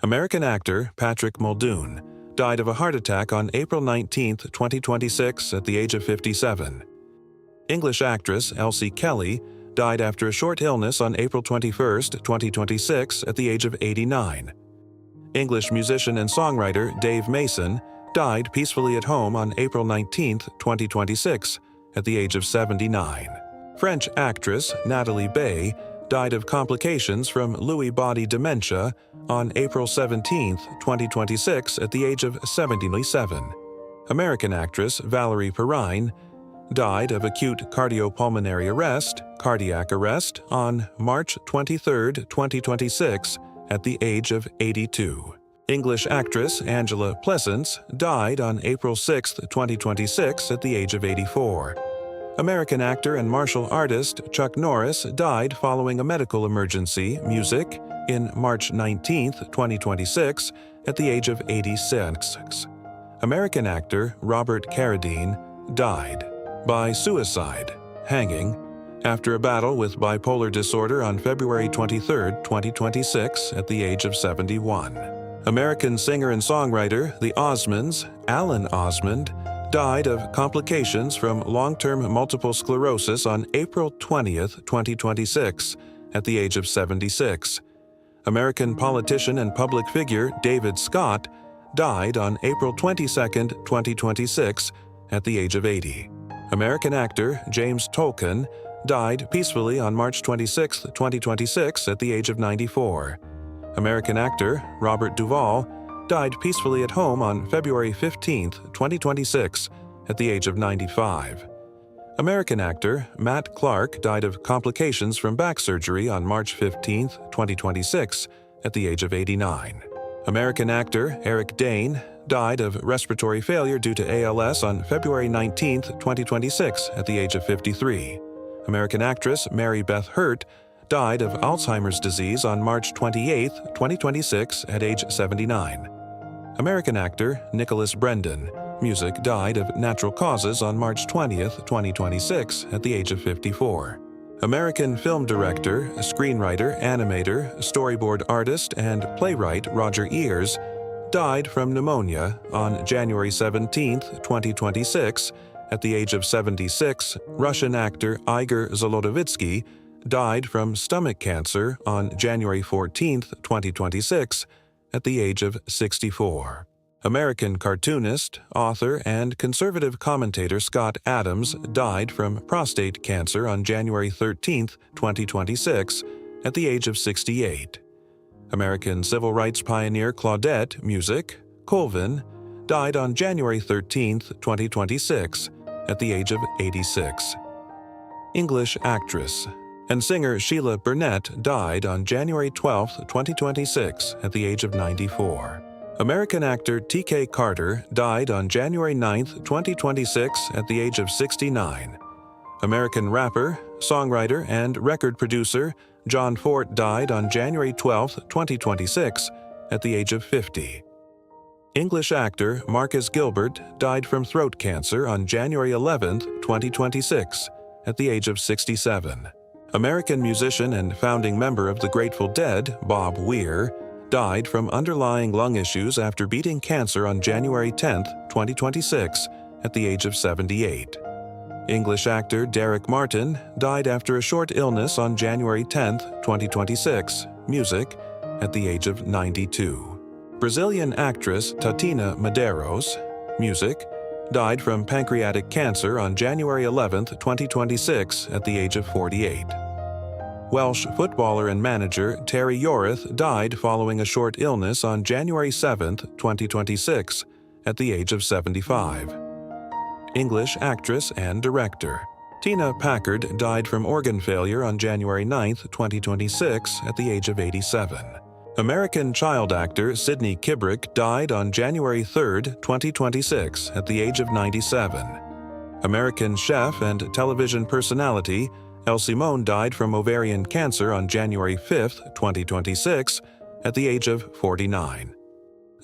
American actor Patrick Muldoon died of a heart attack on April 19, 2026 at the age of 57. English actress Elsie Kelly died after a short illness on April 21, 2026 at the age of 89. English musician and songwriter Dave Mason died peacefully at home on April 19, 2026 at the age of 79. French actress Natalie Bay died of complications from Lewy body dementia on April 17, 2026 at the age of 77. American actress Valerie Perrine died of acute cardiopulmonary arrest, cardiac arrest, on March 23, 2026 at the age of 82. English actress Angela Pleasance died on April 6, 2026 at the age of 84. American actor and martial artist Chuck Norris died following a medical emergency, music, in March 19, 2026 at the age of 86. American actor Robert Carradine died by suicide, hanging, after a battle with bipolar disorder on February 23, 2026 at the age of 71. American singer and songwriter The Osmonds, Alan Osmond, died of complications from long-term multiple sclerosis on April 20, 2026 at the age of 76. American politician and public figure David Scott died on April 22, 2026 at the age of 80. American actor James Tolkan died peacefully on March 26, 2026 at the age of 94. American actor Robert Duvall died peacefully at home on February 15, 2026 at the age of 95. American actor Matt Clark died of complications from back surgery on March 15, 2026 at the age of 89. American actor Eric Dane died of respiratory failure due to ALS on February 19, 2026 at the age of 53. American actress Mary Beth Hurt died of Alzheimer's disease on March 28, 2026 at age 79. American actor Nicholas Brendan, music, died of natural causes on March 20, 2026 at the age of 54. American film director, screenwriter, animator, storyboard artist, and playwright Roger Ears died from pneumonia on January 17, 2026 at the age of 76. Russian actor Igor Zolotovitsky died from stomach cancer on January 14, 2026 at the age of 64. American cartoonist, author, and conservative commentator Scott Adams died from prostate cancer on January 13, 2026 at the age of 68. American civil rights pioneer Claudette Music Colvin died on January 13, 2026 at the age of 86. English actress and singer Sheila Burnett died on January 12, 2026 at the age of 94. American actor T.K. Carter died on January 9, 2026 at the age of 69. American rapper, songwriter, and record producer John Fort died on January 12, 2026 at the age of 50. English actor Marcus Gilbert died from throat cancer on January 11, 2026 at the age of 67. American musician and founding member of the Grateful Dead, Bob Weir, died from underlying lung issues after beating cancer on January 10, 2026 at the age of 78. English actor Derek Martin died after a short illness on January 10, 2026, music, at the age of 92. Brazilian actress Tatiana Medeiros, music, died from pancreatic cancer on January 11, 2026 at the age of 48. Welsh footballer and manager Terry Yorath died following a short illness on January 7, 2026 at the age of 75. English actress and director Tina Packard died from organ failure on January 9, 2026 at the age of 87. American child actor Sidney Kibrick died on January 3, 2026 at the age of 97. American chef and television personality Elle Simone died from ovarian cancer on January 5, 2026 at the age of 49.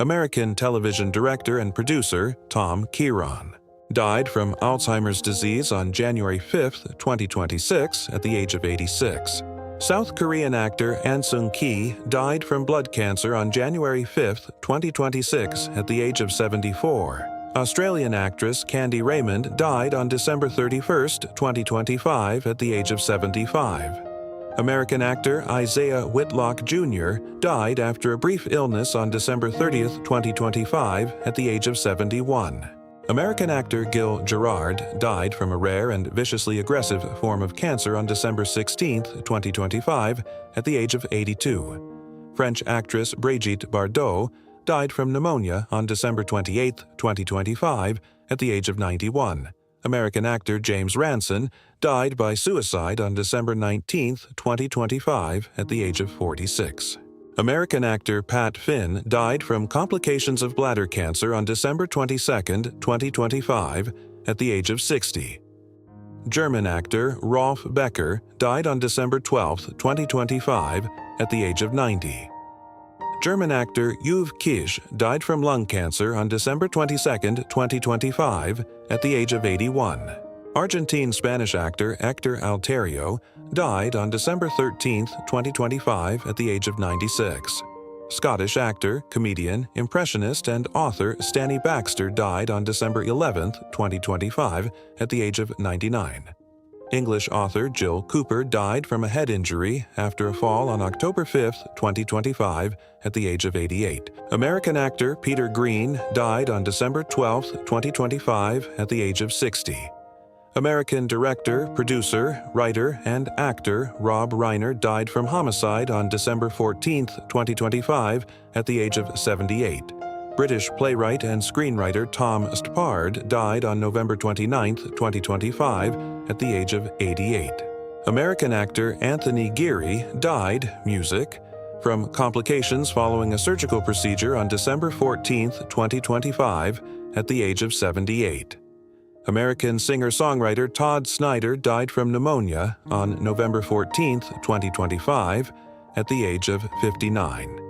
American television director and producer Tom Kieran died from Alzheimer's disease on January 5, 2026 at the age of 86. South Korean actor An Sung-ki died from blood cancer on January 5, 2026, at the age of 74. Australian actress Candy Raymond died on December 31, 2025, at the age of 75. American actor Isaiah Whitlock Jr. died after a brief illness on December 30, 2025, at the age of 71. American actor Gil Gerard died from a rare and viciously aggressive form of cancer on December 16, 2025, at the age of 82. French actress Brigitte Bardot died from pneumonia on December 28, 2025, at the age of 91. American actor James Ranson died by suicide on December 19, 2025, at the age of 46. American actor Pat Finn died from complications of bladder cancer on December 22, 2025, at the age of 60. German actor Rolf Becker died on December 12, 2025, at the age of 90. German actor Uwe Kisch died from lung cancer on December 22, 2025, at the age of 81. Argentine-Spanish actor Hector Alterio died on December 13, 2025, at the age of 96. Scottish actor, comedian, impressionist, and author Stanley Baxter died on December 11, 2025, at the age of 99. English author Jill Cooper died from a head injury after a fall on October 5, 2025, at the age of 88. American actor Peter Green died on December 12, 2025, at the age of 60. American director, producer, writer, and actor Rob Reiner died from homicide on December 14, 2025, at the age of 78. British playwright and screenwriter Tom Stoppard died on November 29, 2025, at the age of 88. American actor Anthony Geary died, music, from complications following a surgical procedure on December 14, 2025, at the age of 78. American singer-songwriter Todd Snyder died from pneumonia on November 14, 2025, at the age of 59.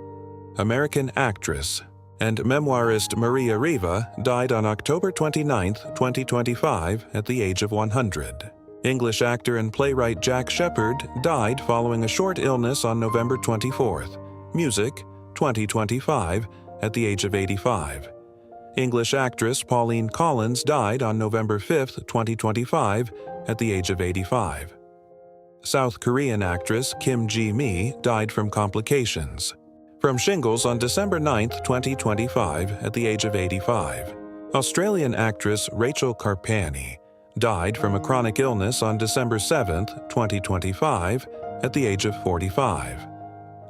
American actress and memoirist Maria Riva died on October 29, 2025, at the age of 100. English actor and playwright Jack Shepherd died following a short illness on November 24. Music, 2025, at the age of 85. English actress Pauline Collins died on November 5, 2025, at the age of 85. South Korean actress Kim Ji-mi died from complications from shingles on December 9, 2025, at the age of 85. Australian actress Rachel Carpani died from a chronic illness on December 7, 2025, at the age of 45.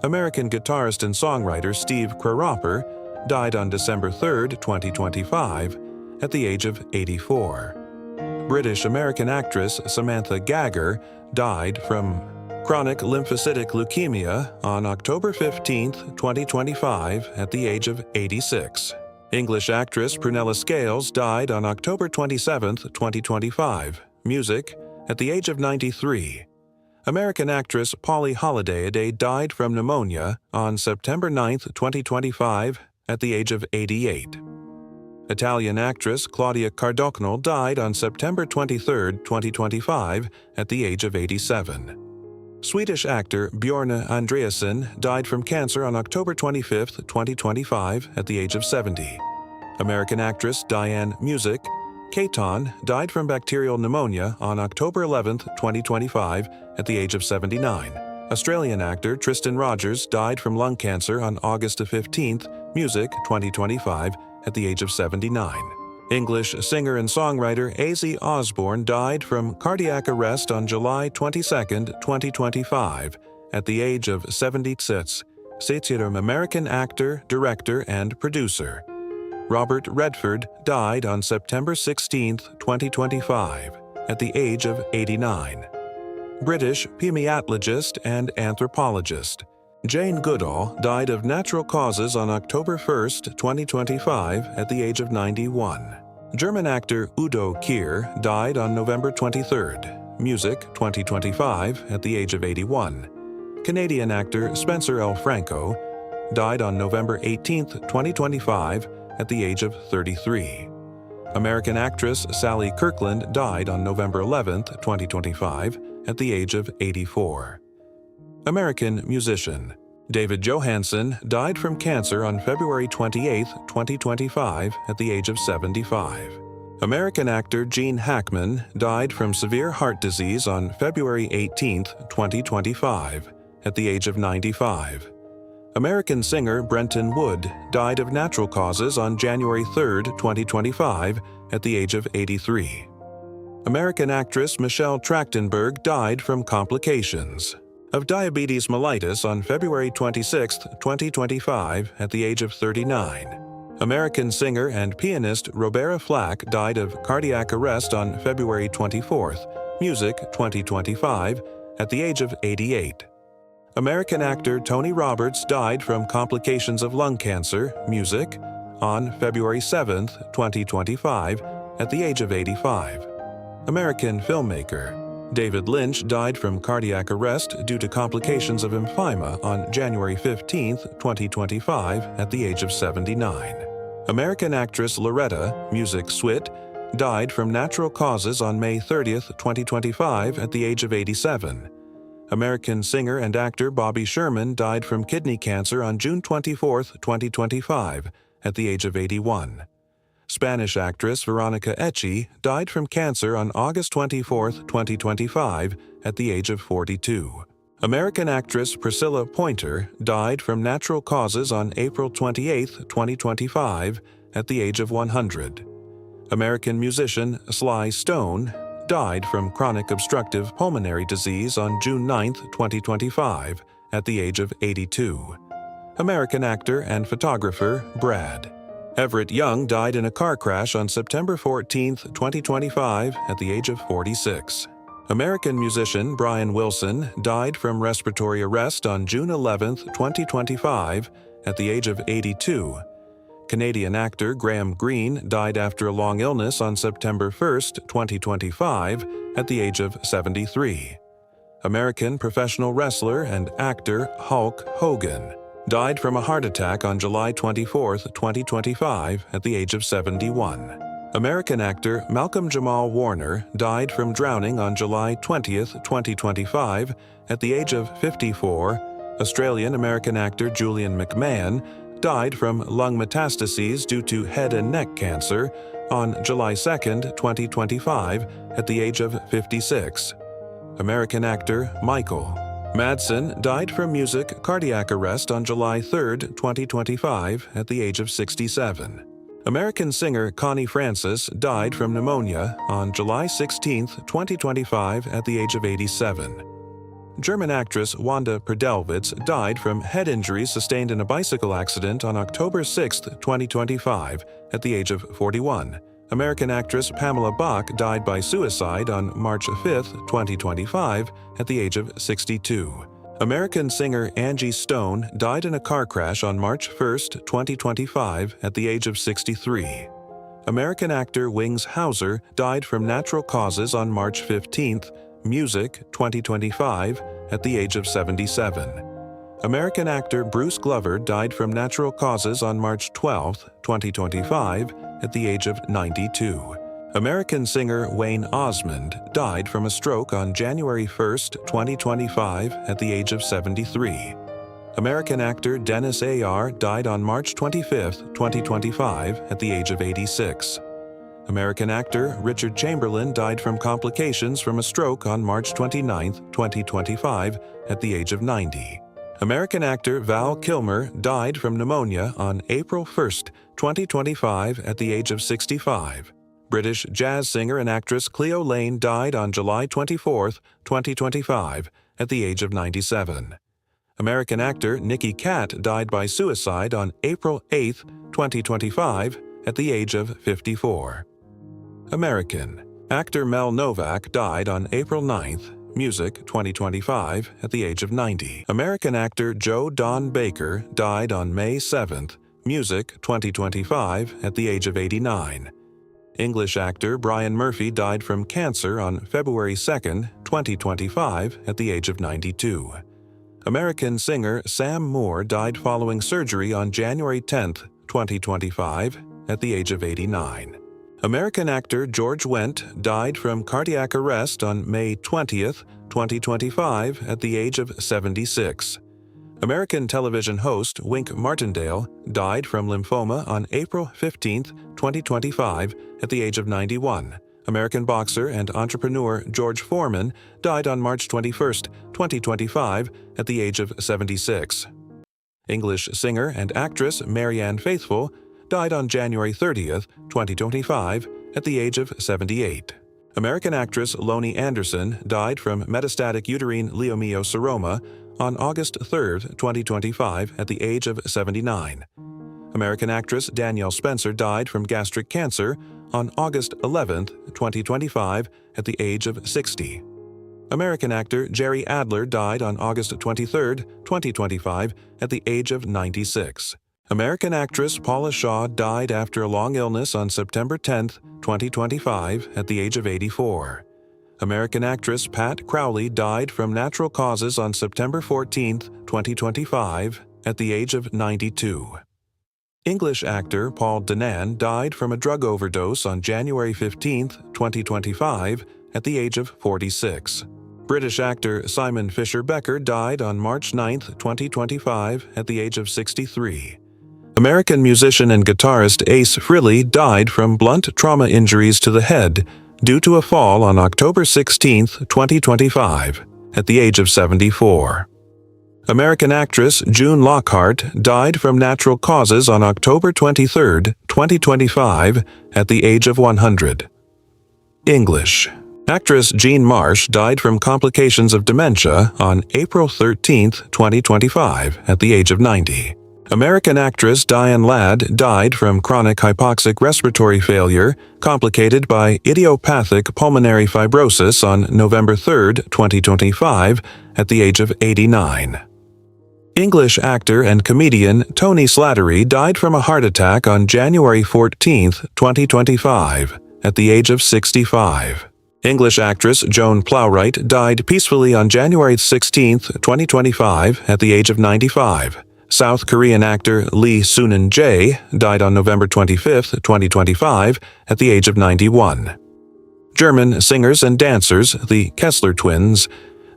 American guitarist and songwriter Steve Kraropper died on December 3, 2025, at the age of 84. British-American actress Samantha Gagger died from chronic lymphocytic leukemia on October 15, 2025, at the age of 86. English actress Prunella Scales died on October 27, 2025, music, at the age of 93. American actress Polly Holiday died from pneumonia on September 9, 2025, at the age of 88. Italian actress Claudia Cardocchio died on September 23, 2025, at the age of 87. Swedish actor Björn Andreasson died from cancer on October 25, 2025, at the age of 70. American actress Diane Music Caton died from bacterial pneumonia on October 11, 2025, at the age of 79. Australian actor Tristan Rogers died from lung cancer on August 15, music, 2025, at the age of 79. English singer and songwriter Ozzy Osbourne died from cardiac arrest on July 22, 2025, at the age of 76. American actor, director, and producer. Robert Redford died on September 16, 2025, at the age of 89. British pemiatologist and anthropologist Jane Goodall died of natural causes on October 1, 2025, at the age of 91. German actor Udo Kier died on November 23, music, 2025, at the age of 81. Canadian actor Spencer L. Franco died on November 18, 2025, at the age of 33. American actress Sally Kirkland died on November 11, 2025, at the age of 84. American musician David Johansen died from cancer on February 28, 2025, at the age of 75. American actor Gene Hackman died from severe heart disease on February 18, 2025, at the age of 95. American singer Brenton Wood died of natural causes on January 3, 2025, at the age of 83. American actress Michelle Trachtenberg died from complications of diabetes mellitus on February 26, 2025, at the age of 39. American singer and pianist Roberta Flack died of cardiac arrest on February 24, Music 2025, at the age of 88. American actor Tony Roberts died from complications of lung cancer, Music, on February 7, 2025, at the age of 85. American filmmaker David Lynch died from cardiac arrest due to complications of emphysema on January 15, 2025, at the age of 79. American actress Loretta, Music Swit, died from natural causes on May 30, 2025, at the age of 87. American singer and actor Bobby Sherman died from kidney cancer on June 24, 2025, at the age of 81. Spanish actress Veronica Ecci died from cancer on August 24, 2025, at the age of 42. American actress Priscilla Pointer died from natural causes on April 28, 2025, at the age of 100. American musician Sly Stone died from chronic obstructive pulmonary disease on June 9, 2025, at the age of 82. American actor and photographer Brad Everett Young died in a car crash on September 14, 2025, at the age of 46. American musician Brian Wilson died from respiratory arrest on June 11, 2025, at the age of 82. Canadian actor Graham Greene died after a long illness on September 1, 2025, at the age of 73. American professional wrestler and actor Hulk Hogan died from a heart attack on July 24, 2025, at the age of 71. American actor Malcolm Jamal Warner died from drowning on July 20, 2025, at the age of 54. Australian-American actor Julian McMahon died from lung metastases due to head and neck cancer on July 2, 2025, at the age of 56. American actor Michael Madsen died from music cardiac arrest on July 3, 2025, at the age of 67. American singer Connie Francis died from pneumonia on July 16, 2025, at the age of 87. German actress Wanda Perdelwitz died from head injuries sustained in a bicycle accident on October 6, 2025, at the age of 41. American actress Pamela Bach died by suicide on March 5, 2025, at the age of 62. American singer Angie Stone died in a car crash on March 1, 2025, at the age of 63. American actor Wings Hauser died from natural causes on March 15, Music 2025, at the age of 77. American actor Bruce Glover died from natural causes on March 12, 2025, at the age of 92. American singer Wayne Osmond died from a stroke on January 1, 2025, at the age of 73. American actor Dennis Ayar died on March 25, 2025, at the age of 86. American actor Richard Chamberlain died from complications from a stroke on March 29, 2025, at the age of 90. American actor Val Kilmer died from pneumonia on April 1, 2025, at the age of 65. British jazz singer and actress Cleo Lane died on July 24, 2025, at the age of 97. American actor Nicky Katt died by suicide on April 8, 2025, at the age of 54. American actor Mel Novak died on April 9th, Music 2025, at the age of 90. American actor Joe Don Baker died on May 7th, Music 2025, at the age of 89. English actor Brian Murphy died from cancer on February 2nd, 2025, at the age of 92. American singer Sam Moore died following surgery on January 10th, 2025, at the age of 89. American actor George Wendt died from cardiac arrest on May 20th, 2025 at the age of 76. American television host Wink Martindale died from lymphoma on April 15th, 2025 at the age of 91. American boxer and entrepreneur George Foreman died on March 21st, 2025 at the age of 76. English singer and actress Marianne Faithfull died on January 30th, 2025 at the age of 78. American actress Loni Anderson died from metastatic uterine leiomyosarcoma on August 3rd, 2025 at the age of 79. American actress Danielle Spencer died from gastric cancer on August 11th, 2025 at the age of 60. American actor Jerry Adler died on August 23rd, 2025 at the age of 96. American actress Paula Shaw died after a long illness on September 10th, 2025 at the age of 84. American actress Pat Crowley died from natural causes on September 14th, 2025 at the age of 92. English actor Paul Danan died from a drug overdose on January 15th, 2025 at the age of 46. British actor Simon Fisher-Becker died on March 9th, 2025 at the age of 63. American musician and guitarist Ace Frehley died from blunt trauma injuries to the head due to a fall on October 16, 2025, at the age of 74. American actress June Lockhart died from natural causes on October 23, 2025, at the age of 100. English actress Jean Marsh died from complications of dementia on April 13, 2025, at the age of 90. American actress Diane Ladd died from chronic hypoxic respiratory failure complicated by idiopathic pulmonary fibrosis on November 3, 2025, at the age of 89. English actor and comedian Tony Slattery died from a heart attack on January 14, 2025, at the age of 65. English actress Joan Plowright died peacefully on January 16, 2025, at the age of 95. South Korean actor Lee Soonan Jae died on November 25, 2025, at the age of 91. German singers and dancers, the Kessler twins,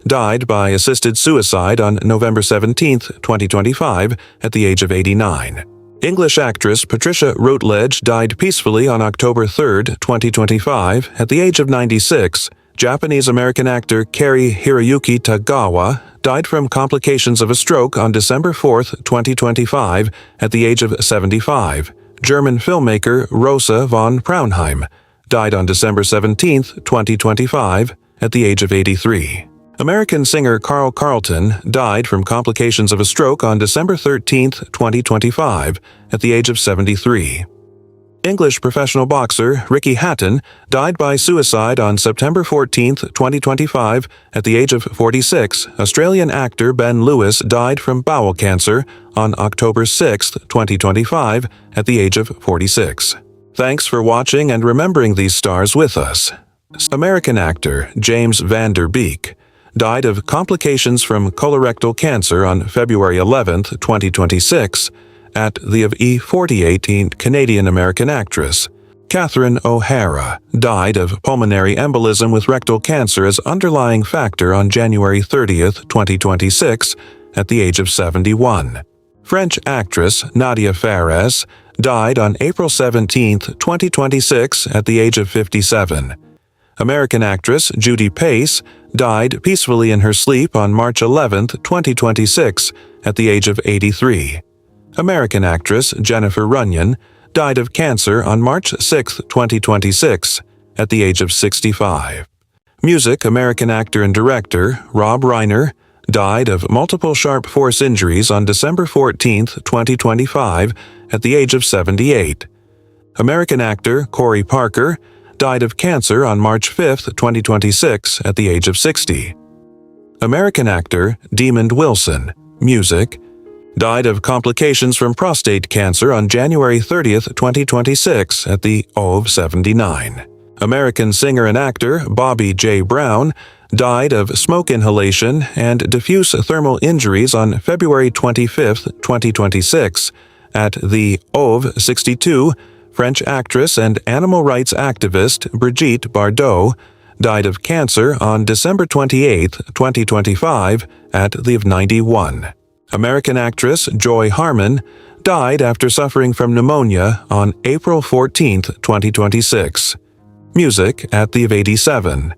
died by assisted suicide on November 17, 2025, at the age of 89. English actress Patricia Routledge died peacefully on October 3, 2025, at the age of 96. Japanese-American actor Kari Hiroyuki Tagawa died from complications of a stroke on December 4, 2025, at the age of 75. German filmmaker Rosa von Braunheim died on December 17, 2025, at the age of 83. American singer Carl Carlton died from complications of a stroke on December 13, 2025, at the age of 73. English professional boxer Ricky Hatton died by suicide on September 14, 2025, at the age of 46. Australian actor Ben Lewis died from bowel cancer on October 6, 2025, at the age of 46. Thanks for watching and remembering these stars with us. American actor James Van Der Beek died of complications from colorectal cancer on February 11, 2026, at the age of 48. Canadian-American actress Catherine O'Hara died of pulmonary embolism with rectal cancer as underlying factor on January 30, 2026, at the age of 71. French actress Nadia Fares died on April 17, 2026, at the age of 57. American actress Judy Pace died peacefully in her sleep on March 11, 2026, at the age of 83. American actress Jennifer Runyon died of cancer on March 6, 2026, at the age of 65. Music American actor and director Rob Reiner died of multiple sharp force injuries on December 14, 2025, at the age of 78. American actor Corey Parker died of cancer on March 5, 2026, at the age of 60. American actor Demond Wilson, music, died of complications from prostate cancer on January 30, 2026, at the age of 79. American singer and actor Bobby J. Brown died of smoke inhalation and diffuse thermal injuries on February 25, 2026, at the age of 62, French actress and animal rights activist Brigitte Bardot died of cancer on December 28, 2025, at the age of 91. American actress Joy Harmon died after suffering from pneumonia on April 14, 2026. Music at the age of 87.